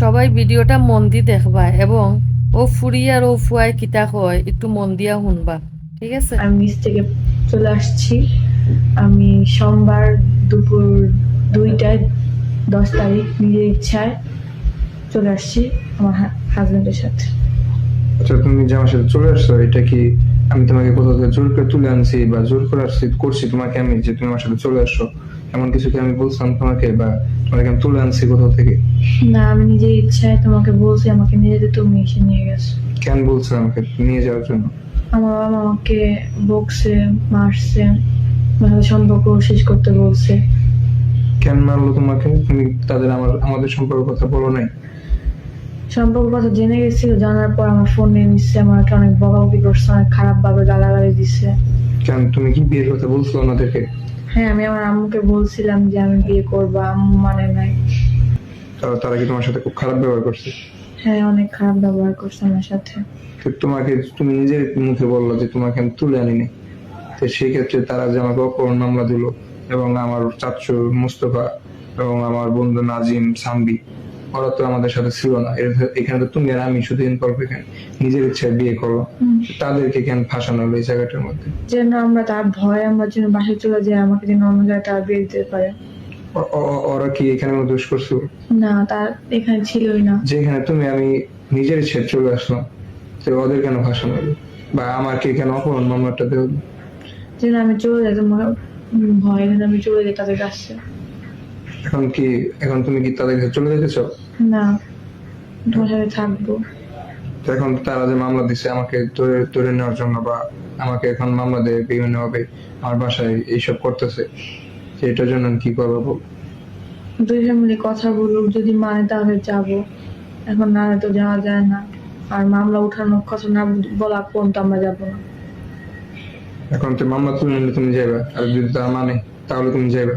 সবাই ভিডিওটা মন দিয়ে দেখবা এবং ও ফুরি আর ও ফুয়াই কিতা হয় একটু মন দিয়া শুনবা, ঠিক আছে? আমি নিচ থেকে চলে আসছি। আমি সোমবার দুপুর 2টায় 10 তারিখ নিজের ইচ্ছায় চলে আসছি আমার হাজবেন্ডের সাথে। আচ্ছা, তুমি যে আমার সাথে চলে আসছো, এটা কি আমি তোমাকে কোথাও থেকে জোর করে তুলে আনছি বা জোর করে করছি তোমাকে আমি যে তুমি আমার সাথে চলে আসো? এমন কিছু কি আমি বলছিলাম তোমাকে, বা তোমাকে আমি তুলে আনছি কোথাও থেকে? না, আমি নিজের ইচ্ছায় তোমাকে বলছি আমাকে নিয়ে যেতে, তুমি এসে নিয়ে গেছো। কেন বলছো আমাকে নিয়ে যাওয়ার জন্য? আমার বাবা আমাকে বকছে, মারছে, আমাদের সম্পর্ক শেষ করতে বলছে। কেন মারলো তোমাকে? তুমি আমাদের সম্পর্কের কথা বলো নাই? সম্পর্ক কথা জেনে গেছিল, জানার পর আমার ফোন নিয়ে নিচ্ছে, আমাকে অনেক বকাবকি করছে, অনেক খারাপ ভাবে গালাগালি দিচ্ছে। কেন তুমি কি বিয়ের কথা বলছো ওনাদেরকে? হ্যাঁ, আমি আমার আম্মুকে বলছিলাম যে আমি বিয়ে করবো, আম্মু মানে নাই। তারা কি তোমার সাথে খুব খারাপ ব্যবহার করছে? হ্যাঁ, অনেক খারাপ ব্যবহার করছে আমার সাথে। তো তুমি নিজের মুখে বললো যে তোমাকে আমি তুলে আনিনি, তো সেই ক্ষেত্রে তারা যে আমাকে অপহরণ মামলা দিল, এবং আমার চাচু মুস্তফা এবং আমার বন্ধু নাজিম সাম্বি, ওরা তো আমাদের সাথে ছিল না। এখানে তো তুমি আর আমি শুধু ইনভলভ, এখানে নিজের ইচ্ছায় বিয়ে করলো। তাদেরকে কেন ফাঁসানো হলো এই জায়গাটার মধ্যে? যেন আমরা তার ভয়, আমরা যেন বাসায় চলে যাই, আমাকে যেন অন্য জায়গায় তারা বিয়ে দিতে পারে। ওরা কি এখানে কোনো দোষ করছিল? না, তার এখানে ছিলই না। যেখানে তুমি আমি নিজের ইচ্ছায় চলে আসলাম, তো ওদের কেন ফাঁসানো হলো, বা আমাকে কেন অপহরণ মামলাটা দেওয়া হলো? যেন আমি চলে যাই, তোমার ভয় যেন আমি চলে যাই তাদের কাছে। এখন তুমি কি তাদের কাছে চলে যেতে চাও? না, তোমার সাথে থাকবো। তো এখন তারা যে মামলা দিচ্ছে আমাকে ধরে ধরে নেওয়ার জন্য, বা আমাকে এখন মামলা দেয় বিভিন্ন ভাবে আমার বাসায় এইসব করতেছে, তো এটার জন্য আমি কি করবো বল? দুই ফ্যামিলি কথা বলুক, যদি মানে তাহলে যাব। এখন না তো যাওয়া যায় না। আর মামলা উঠানোর কথা না বলা পর্যন্ত আমরা যাবো না। এখন তো মামলা তুলে নিলে তুমি যাবে, আর যদি তারা মানে তাহলে তুমি যাবে?